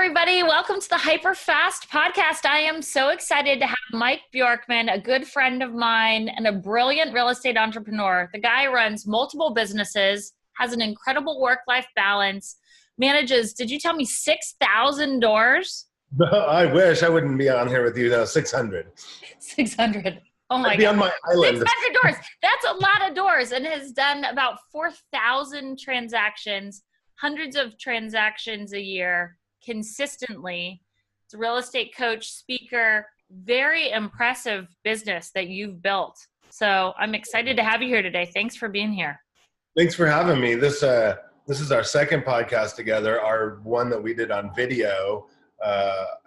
everybody. Welcome to the Hyperfast podcast. I am so excited to have Mike Bjorkman, a good friend of mine and a brilliant real estate entrepreneur. The guy runs multiple businesses, has an incredible work-life balance, manages, did you tell me 6,000 doors? I wish I wouldn't be on here with you, though. 600. 600. Oh my I'd be God. on my island. 600 doors. That's a lot of doors, and has done about 4,000 transactions, hundreds of transactions a year consistently. It's a real estate coach, speaker, very impressive business that you've built. So I'm excited to have you here today. Thanks for being here. Thanks for having me. This is our second podcast together. Our one that we did on video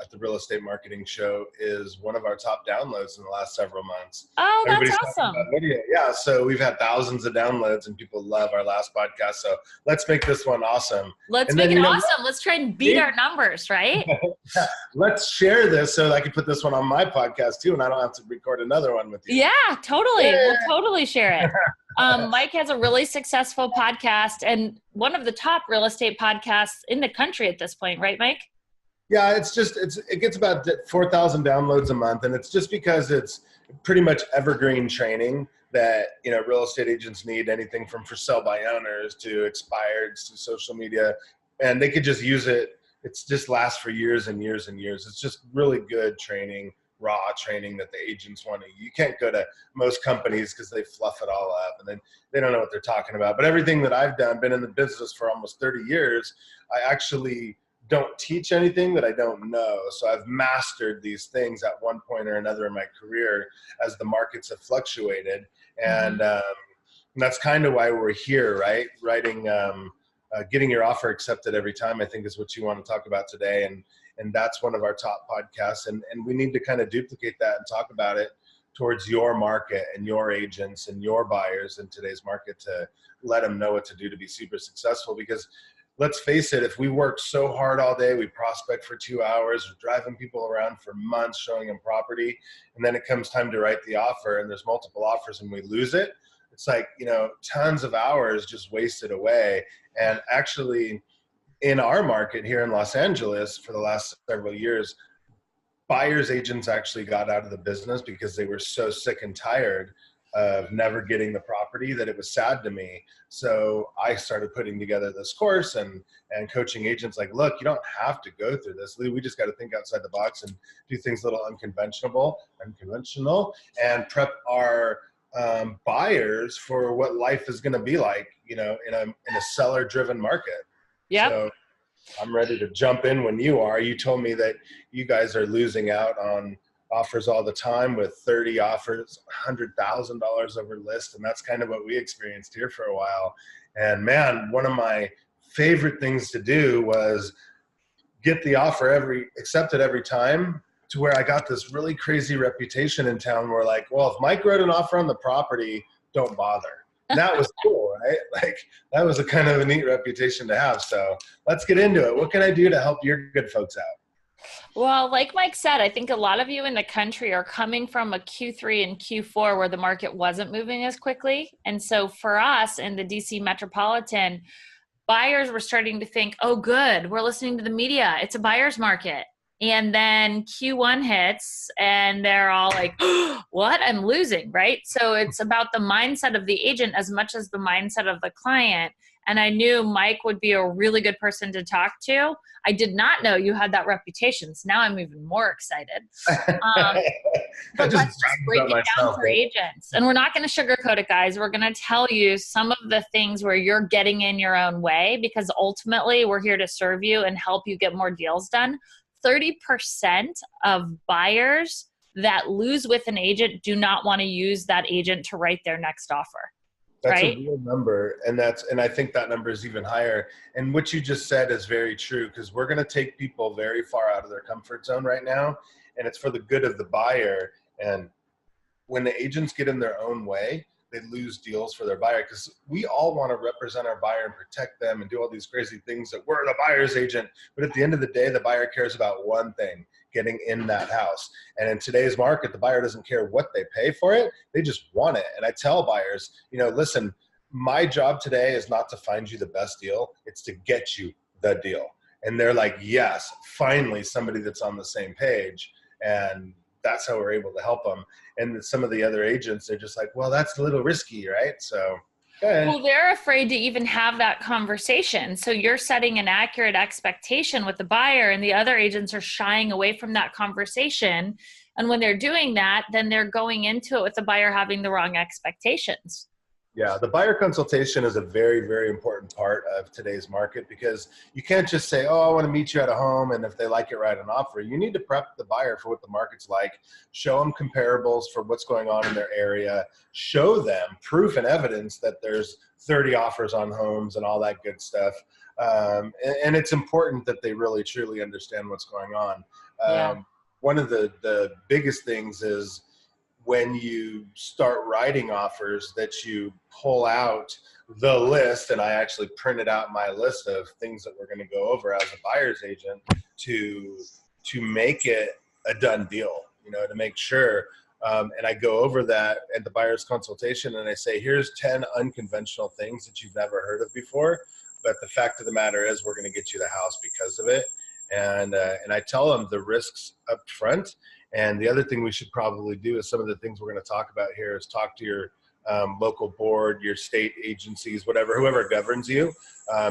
at the Real Estate Marketing Show is one of our top downloads in the last several months. Oh, that's Everybody's awesome. talking about video. Yeah, so we've had thousands of downloads and people love our last podcast. So let's make this one awesome. Let's make it awesome. Let's try and beat our numbers, right? Let's share this so that I can put this one on my podcast too, and I don't have to record another one with you. Yeah, totally. We'll totally share it. Mike has a really successful podcast and one of the top real estate podcasts in the country at this point, right, Mike? Yeah, it gets about 4,000 downloads a month, and it's just because it's pretty much evergreen training that, you know, real estate agents need, anything from for sale by owners to expireds to social media, and they could just use it. It's just lasts for years and years and years. It's just really good training, raw training that the agents want to. You can't go to most companies because they fluff it all up and then they don't know what they're talking about. But everything that I've done, been in the business for almost 30 years, I actually don't teach anything that I don't know. So I've mastered these things at one point or another in my career as the markets have fluctuated. And that's kind of why we're here, right? Getting your offer accepted every time, I think, is what you want to talk about today. And that's one of our top podcasts. And we need to kind of duplicate that and talk about it towards your market and your agents and your buyers in today's market to let them know what to do to be super successful. Because let's face it, if we work so hard all day, we prospect for 2 hours, we're driving people around for months, showing them property, and then it comes time to write the offer and there's multiple offers and we lose it. It's like, you know, tons of hours just wasted away. And actually in our market here in Los Angeles for the last several years, buyers agents actually got out of the business because they were so sick and tired of never getting the property that it was sad to me. So I started putting together this course and coaching agents like, look, you don't have to go through this. We just got to think outside the box and do things a little unconventional and prep our buyers for what life is going to be like, you know, in a seller driven market. Yeah. So I'm ready to jump in when you are. You told me that you guys are losing out on offers all the time with 30 offers, $100,000 over list. And that's kind of what we experienced here for a while. And man, one of my favorite things to do was get the offer accepted every time, to where I got this really crazy reputation in town where, like, well, if Mike wrote an offer on the property, don't bother. And that was cool, right? Like, that was a kind of a neat reputation to have. So let's get into it. What can I do to help your good folks out? Well, like Mike said, I think a lot of you in the country are coming from a Q3 and Q4 where the market wasn't moving as quickly. And so for us in the DC metropolitan, buyers were starting to think, oh, good, we're listening to the media. It's a buyer's market. And then Q1 hits and they're all like, what? I'm losing, right? So it's about the mindset of the agent as much as the mindset of the client. And I knew Mike would be a really good person to talk to. I did not know you had that reputation. So now I'm even more excited. But let's just break it down for agents. And we're not going to sugarcoat it, guys. We're going to tell you some of the things where you're getting in your own way, because ultimately we're here to serve you and help you get more deals done. 30% of buyers that lose with an agent do not want to use that agent to write their next offer. That's right? A real number. And I think that number is even higher. And what you just said is very true, because we're going to take people very far out of their comfort zone right now. And it's for the good of the buyer. And when the agents get in their own way, they lose deals for their buyer, because we all want to represent our buyer and protect them and do all these crazy things that we're the buyer's agent. But at the end of the day, the buyer cares about one thing: getting in that house. And in today's market, the buyer doesn't care what they pay for it. They just want it. And I tell buyers, listen, my job today is not to find you the best deal. It's to get you the deal. And they're like, yes, finally somebody that's on the same page. And that's how we're able to help them. And some of the other agents, they're just like, well, that's a little risky, right? So, okay. Well, they're afraid to even have that conversation. So you're setting an accurate expectation with the buyer, and the other agents are shying away from that conversation. And when they're doing that, then they're going into it with the buyer having the wrong expectations. Yeah, the buyer consultation is a very, very important part of today's market, because you can't just say, oh, I want to meet you at a home, and if they like it, write an offer. You need to prep the buyer for what the market's like, show them comparables for what's going on in their area, show them proof and evidence that there's 30 offers on homes and all that good stuff. And it's important that they really, truly understand what's going on. Yeah. One of the biggest things is, when you start writing offers, that you pull out the list, and I actually printed out my list of things that we're going to go over as a buyer's agent to make it a done deal, to make sure. And I go over that at the buyer's consultation, and I say, here's 10 unconventional things that you've never heard of before, but the fact of the matter is we're going to get you the house because of it. And I tell them the risks up front. And the other thing we should probably do is some of the things we're going to talk about here is talk to your local board, your state agencies, whoever governs you,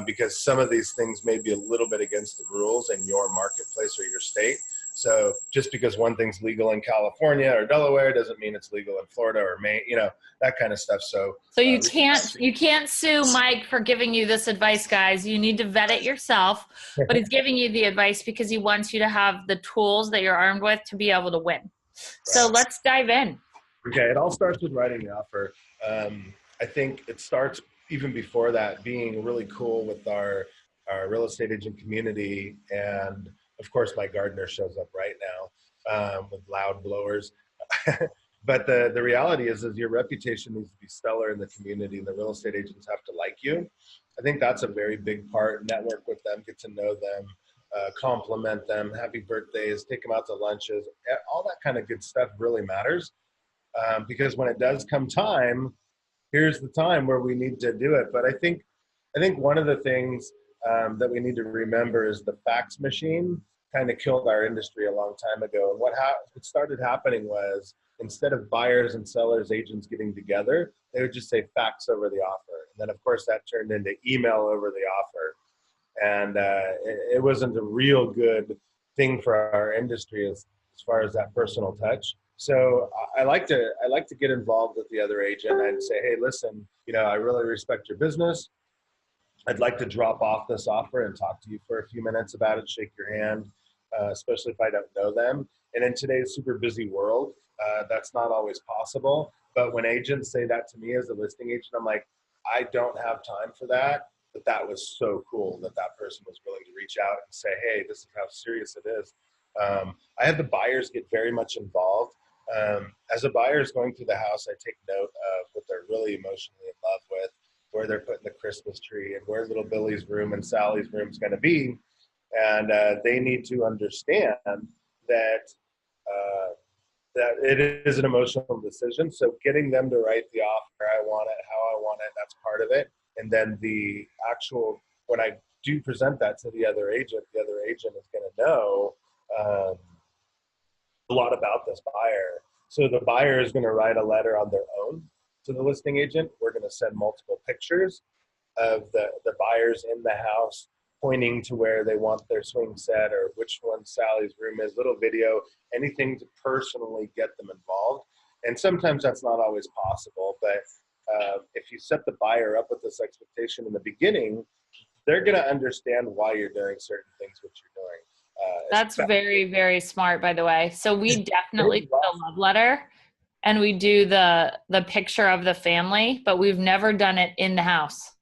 because some of these things may be a little bit against the rules in your marketplace or your state. So just because one thing's legal in California or Delaware doesn't mean it's legal in Florida or Maine, that kind of stuff. So you can't sue Mike for giving you this advice, guys. You need to vet it yourself, but he's giving you the advice because he wants you to have the tools that you're armed with to be able to win. Right. So let's dive in. Okay, it all starts with writing the offer. I think it starts even before that, being really cool with our real estate agent community. And of course, my gardener shows up right now with loud blowers. But the reality is your reputation needs to be stellar in the community, and the real estate agents have to like you. I think that's a very big part. Network with them, get to know them, compliment them, happy birthdays, take them out to lunches. All that kind of good stuff really matters, because when it does come time, here's the time where we need to do it. But I think one of the things that we need to remember is the fax machine kind of killed our industry a long time ago. And what started happening was, instead of buyers and sellers, agents getting together, they would just say fax over the offer. And then of course that turned into email over the offer. And it wasn't a real good thing for our industry as far as that personal touch. So I like to get involved with the other agent and say, hey, listen, I really respect your business. I'd like to drop off this offer and talk to you for a few minutes about it, shake your hand, especially if I don't know them. And in today's super busy world, that's not always possible. But when agents say that to me as a listing agent, I'm like, I don't have time for that. But that was so cool that person was willing to reach out and say, hey, this is how serious it is. I have the buyers get very much involved. As a buyer is going through the house, I take note of what they're really emotionally in love with, where they're putting the Christmas tree, and where little Billy's room and Sally's room is going to be. And they need to understand that it is an emotional decision. So getting them to write the offer, I want it, how I want it, that's part of it. And then the actual, when I do present that to the other agent is going to know a lot about this buyer. So the buyer is going to write a letter on their own to the listing agent. We're going to send multiple pictures of the buyers in the house, pointing to where they want their swing set or which one Sally's room is, little video, anything to personally get them involved. And sometimes that's not always possible, but if you set the buyer up with this expectation in the beginning, they're going to understand why you're doing certain things, what you're doing. That's very, very smart, by the way. So we definitely do a love letter, and we do the picture of the family, but we've never done it in the house.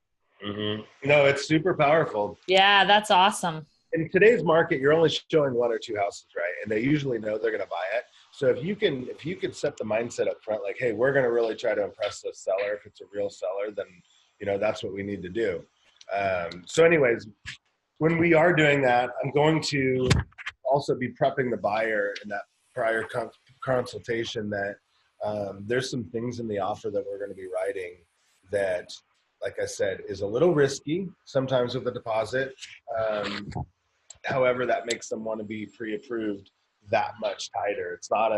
Mm-hmm. No, it's super powerful. Yeah, that's awesome. In today's market, you're only showing one or two houses, right? And they usually know they're going to buy it. So if you can set the mindset up front, like, hey, we're going to really try to impress the seller. If it's a real seller, then that's what we need to do. So anyways, when we are doing that, I'm going to also be prepping the buyer in that prior consultation that there's some things in the offer that we're going to be writing that, like I said, is a little risky, sometimes with the deposit. however, that makes them want to be pre-approved that much tighter. It's not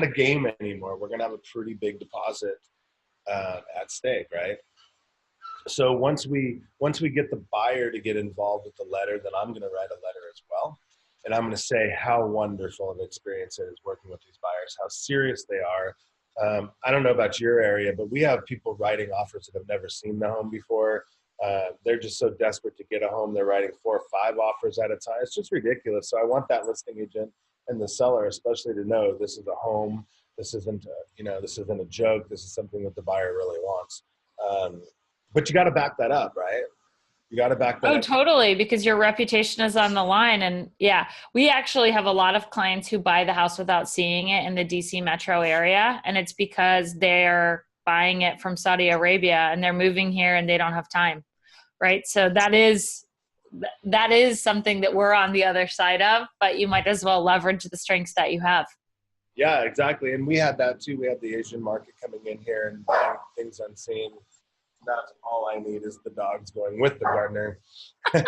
a game anymore. We're going to have a pretty big deposit at stake, right? So once we get the buyer to get involved with the letter, then I'm going to write a letter as well. And I'm going to say how wonderful of an experience it is working with these buyers, how serious they are. I don't know about your area, but we have people writing offers that have never seen the home before. They're just so desperate to get a home. They're writing 4 or 5 offers at a time. It's just ridiculous. So I want that listing agent and the seller especially to know this is a home. This isn't a joke. This is something that the buyer really wants. But you got to back that up, right? You got to back that up. Oh, totally, because your reputation is on the line. And yeah, we actually have a lot of clients who buy the house without seeing it in the DC metro area. And it's because they're buying it from Saudi Arabia and they're moving here and they don't have time, right? So that is something that we're on the other side of, but you might as well leverage the strengths that you have. Yeah, exactly. And we had that too. We had the Asian market coming in here and buying things unseen. That's all I need is the dogs going with the gardener. So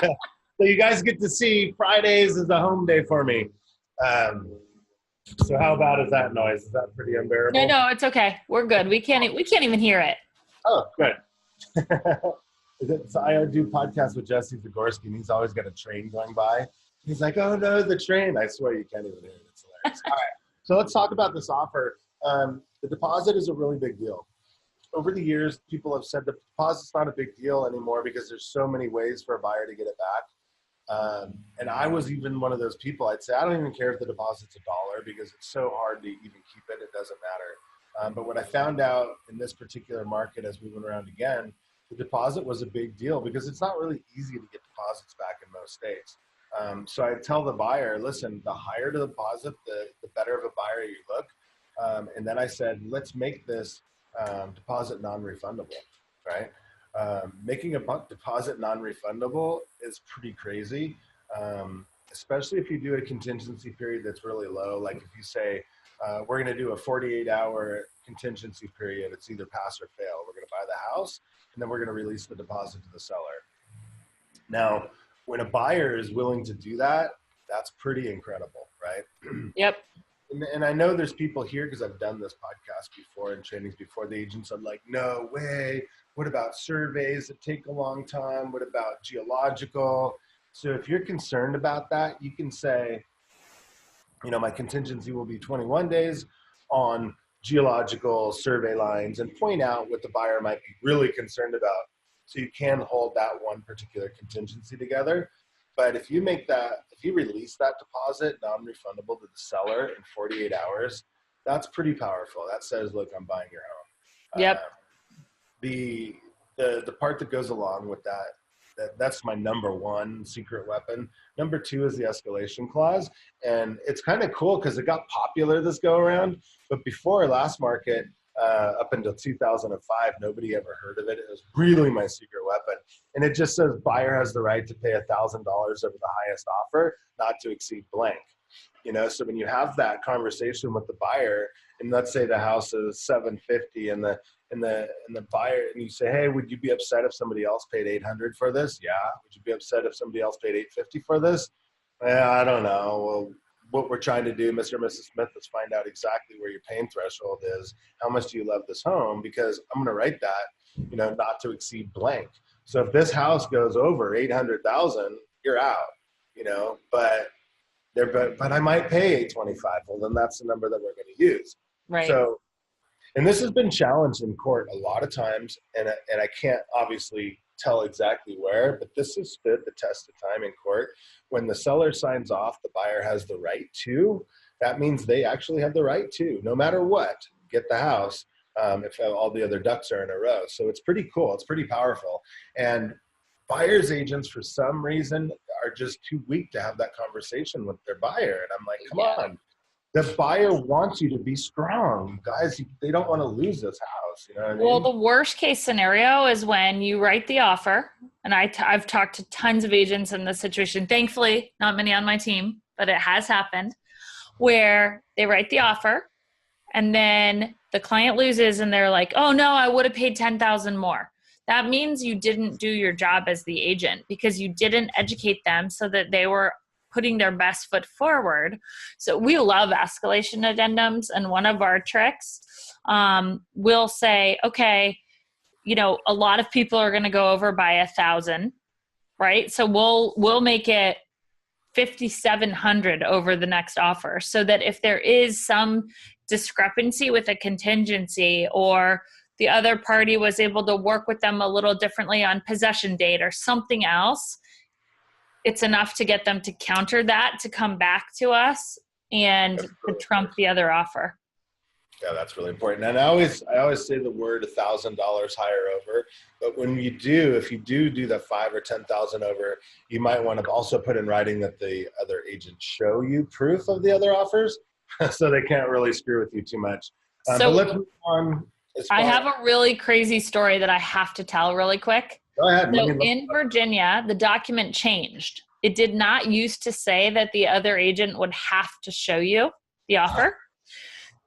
you guys get to see Fridays is a home day for me. So how bad is that noise? Is that pretty unbearable? No, it's okay. We're good. We can't even hear it. Oh, good. So I do podcasts with Jesse Zagorski, and he's always got a train going by. He's like, "Oh no, the train!" I swear you can't even hear it. It's hilarious. All right, so let's talk about this offer. The deposit is a really big deal. Over the years, people have said the deposit's not a big deal anymore because there's so many ways for a buyer to get it back. And I was even one of those people. I'd say, I don't even care if the deposit's $1 because it's so hard to even keep it. It doesn't matter. But what I found out in this particular market as we went around again, the deposit was a big deal because it's not really easy to get deposits back in most states. So I tell the buyer, listen, the higher the deposit, the better of a buyer you look. And then I said, let's make this deposit non-refundable, right? Making a deposit non-refundable is pretty crazy, especially if you do a contingency period that's really low. Like if you say, we're going to do a 48-hour contingency period, it's either pass or fail. We're going to buy the house, and then we're going to release the deposit to the seller. Now, when a buyer is willing to do that, that's pretty incredible, right? Yep. And I know there's people here because I've done this podcast before and trainings before. The agents are like, no way. What about surveys that take a long time? What about geological? So if you're concerned about that, you can say, my contingency will be 21 days on geological survey lines and point out what the buyer might be really concerned about. So you can hold that one particular contingency together. But if you release that deposit non-refundable to the seller in 48 hours, that's pretty powerful. That says, look, I'm buying your home. Yep. The part that goes along with that's my number one secret weapon. Number 2 is the escalation clause. And it's kind of cool because it got popular this go around. But before last market, up until 2005, nobody ever heard of it. It was really my secret weapon. And it just says buyer has the right to pay $1,000 over the highest offer, not to exceed blank. So when you have that conversation with the buyer, and let's say the house is $750 and the buyer, and you say, hey, would you be upset if somebody else paid $800 for this? Yeah. Would you be upset if somebody else paid $850 for this? I don't know. Well, what we're trying to do, Mr. and Mrs. Smith, is find out exactly where your pain threshold is. How much do you love this home? Because I'm going to write that, not to exceed blank. So if this house goes over 800,000, you're out, but I might pay 825. Well, then that's the number that we're going to use. Right. So, and this has been challenged in court a lot of times, and I can't obviously tell exactly where, but this has stood the test of time in court. When the seller signs off, the buyer has the right to. That means they actually have the right to, no matter what, get the house if all the other ducks are in a row. So it's pretty cool. It's pretty powerful. And buyer's agents, for some reason, are just too weak to have that conversation with their buyer. And I'm like, come on. The buyer wants you to be strong. Guys, they don't want to lose this house. You know what I mean? Well, the worst case scenario is when you write the offer. And I've talked to tons of agents in this situation. Thankfully, not many on my team, but it has happened, where they write the offer and then the client loses and they're like, oh no, I would have paid $10,000 more. That means you didn't do your job as the agent because you didn't educate them so that they were putting their best foot forward. So we love escalation addendums. And one of our tricks, we'll say, okay, you know, a lot of people are going to go over by 1,000, right? So we'll make it 5,700 over the next offer, so that if there is some discrepancy with a contingency, or the other party was able to work with them a little differently on possession date or something else, it's enough to get them to counter that, to come back to us and to trump the other offer. Yeah, that's really important. And I always say the word $1,000 higher over, but when you do, if you do the 5 or 10,000 over, you might want to also put in writing that the other agent show you proof of the other offers, so they can't really screw with you too much. So but let's move on. I have a really crazy story that I have to tell really quick. Go ahead. So in Virginia, the document changed. It did not used to say that the other agent would have to show you the offer.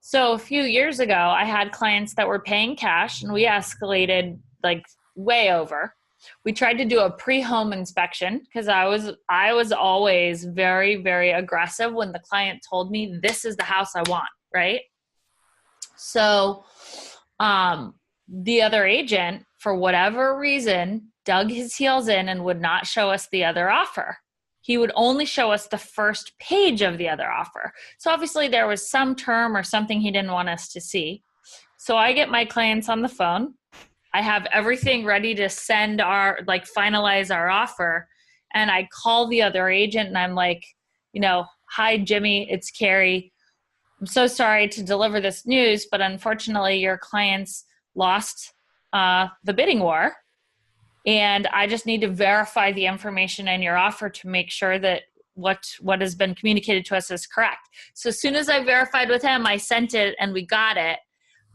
So a few years ago, I had clients that were paying cash, and we escalated like way over. We tried to do a pre-home inspection, because I was always very, very aggressive when the client told me this is the house I want, right? So the other agent, for whatever reason, dug his heels in and would not show us the other offer. He would only show us the first page of the other offer. So obviously there was some term or something he didn't want us to see. So I get my clients on the phone. I have everything ready to send finalize our offer. And I call the other agent and I'm like, you know, hi, Jimmy, it's Keri. I'm so sorry to deliver this news, but unfortunately your clients lost the bidding war. And I just need to verify the information in your offer to make sure that what has been communicated to us is correct. So as soon as I verified with him, I sent it and we got it.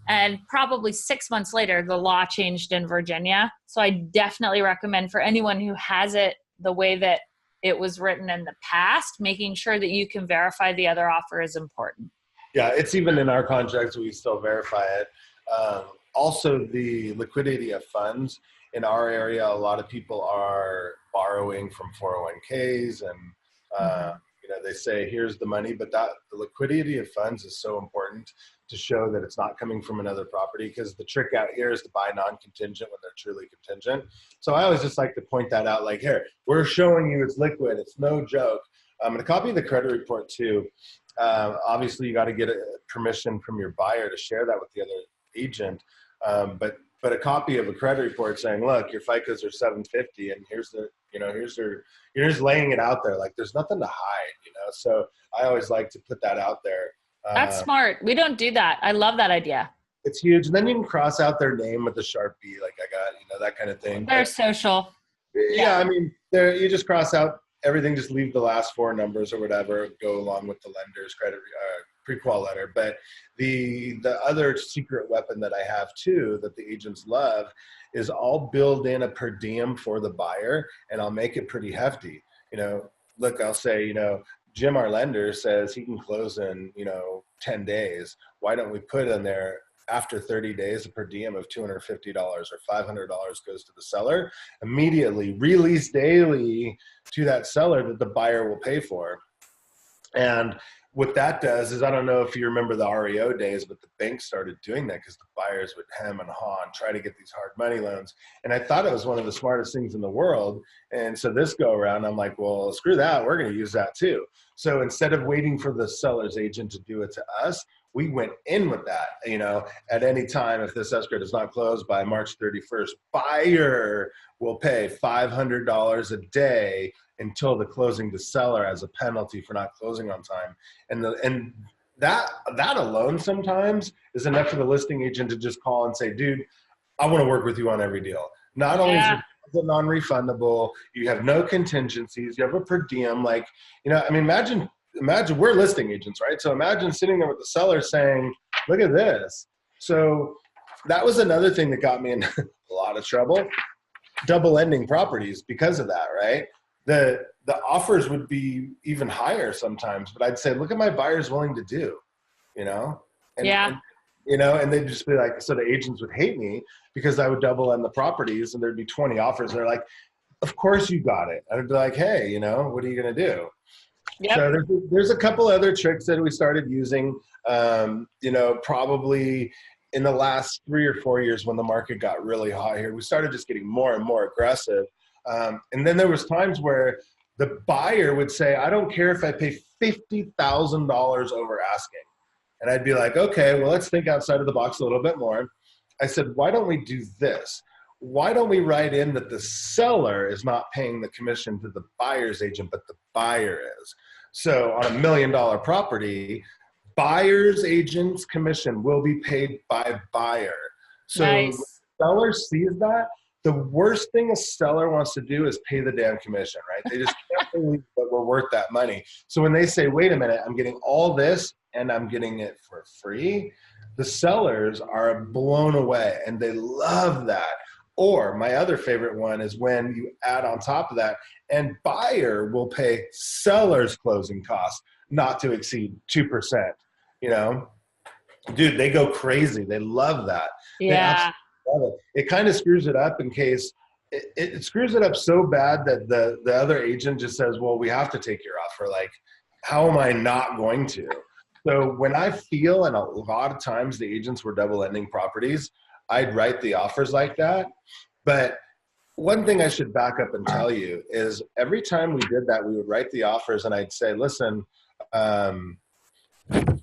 And probably 6 months later, the law changed in Virginia. So I definitely recommend for anyone who has it the way that it was written in the past, making sure that you can verify the other offer is important. Yeah, it's even in our contracts, we still verify it. Also, the liquidity of funds. In our area, a lot of people are borrowing from 401ks, and you know, they say here's the money, but the liquidity of funds is so important to show that it's not coming from another property, because the trick out here is to buy non-contingent when they're truly contingent. So I always just like to point that out, like, here, we're showing you it's liquid, it's no joke. And a copy of the credit report too. Obviously, you got to get permission from your buyer to share that with the other agent, but a copy of a credit report saying, look, your FICOs are 750 and here's you're just laying it out there. Like, there's nothing to hide, you know? So I always like to put that out there. That's smart. We don't do that. I love that idea. It's huge. And then you can cross out their name with a Sharpie, like I got, you know, that kind of thing. They're social. Yeah. I mean, you just cross out everything, just leave the last 4 numbers or whatever, go along with the lender's credit pre-qual letter. But the other secret weapon that I have too, that the agents love, is I'll build in a per diem for the buyer, and I'll make it pretty hefty. You know, look, I'll say, you know, Jim, our lender, says he can close in, you know, 10 days. Why don't we put in there, after 30 days, a per diem of $250 or $500 goes to the seller, immediately release daily to that seller that the buyer will pay for. And what that does is, I don't know if you remember the REO days, but the banks started doing that because the buyers would hem and haw and try to get these hard money loans. And I thought it was one of the smartest things in the world. And so this go around, I'm like, well, screw that. We're going to use that too. So instead of waiting for the seller's agent to do it to us, we went in with that, you know, at any time, if this escrow does not close by March 31st, buyer will pay $500 a day until the closing to seller as a penalty for not closing on time. And that alone sometimes is enough for the listing agent to just call and say, dude, I want to work with you on every deal. Not only is it non-refundable, you have no contingencies, you have a per diem. Like, you know, I mean, imagine we're listing agents, right? So imagine sitting there with the seller saying, look at this. So that was another thing that got me in a lot of trouble, double ending properties because of that, right? The offers would be even higher sometimes, but I'd say, look at my buyer's willing to do, you know? And, you know, and they'd just be like, so the agents would hate me because I would double end the properties and there'd be 20 offers. And they're like, of course you got it. I'd be like, hey, you know, what are you going to do? Yep. So there's a couple other tricks that we started using, probably in the last 3 or 4 years when the market got really hot here. We started just getting more and more aggressive. And then there was times where the buyer would say, I don't care if I pay $50,000 over asking. And I'd be like, okay, well, let's think outside of the box a little bit more. I said, why don't we do this? Why don't we write in that the seller is not paying the commission to the buyer's agent, but the buyer is? So on $1 million property, buyer's agent's commission will be paid by buyer. So Nice. seller sees that. The worst thing a seller wants to do is pay the damn commission, right? They just can't believe that we're worth that money. So when they say, wait a minute, I'm getting all this and I'm getting it for free, the sellers are blown away and they love that. Or my other favorite one is when you add on top of that, and buyer will pay seller's closing costs not to exceed 2%. Dude, they go crazy. They love that. They Yeah. absolutely love it. It kind of screws it up in case it screws it up so bad that the other agent just says, well, we have to take your offer. Like, how am I not going to? So when I feel, and a lot of times the agents were double ending properties, I'd write the offers like that. But one thing I should back up and tell you is every time we did that, we would write the offers and I'd say, listen,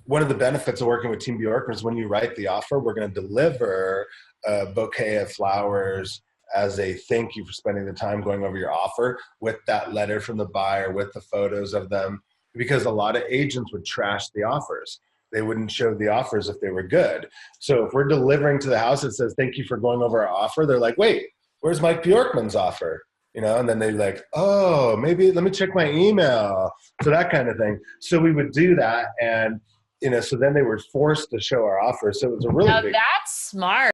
one of the benefits of working with Team Bjorkman is when you write the offer, we're going to deliver a bouquet of flowers as a thank you for spending the time going over your offer, with that letter from the buyer, with the photos of them, because a lot of agents would trash the offers. They wouldn't show the offers if they were good. So if we're delivering to the house that says, thank you for going over our offer, they're like, wait, where's Mike Bjorkman's offer? And then they're like, oh, maybe let me check my email. So that kind of thing. So we would do that. And, so then they were forced to show our offer. So it was a really Now big. that's smart.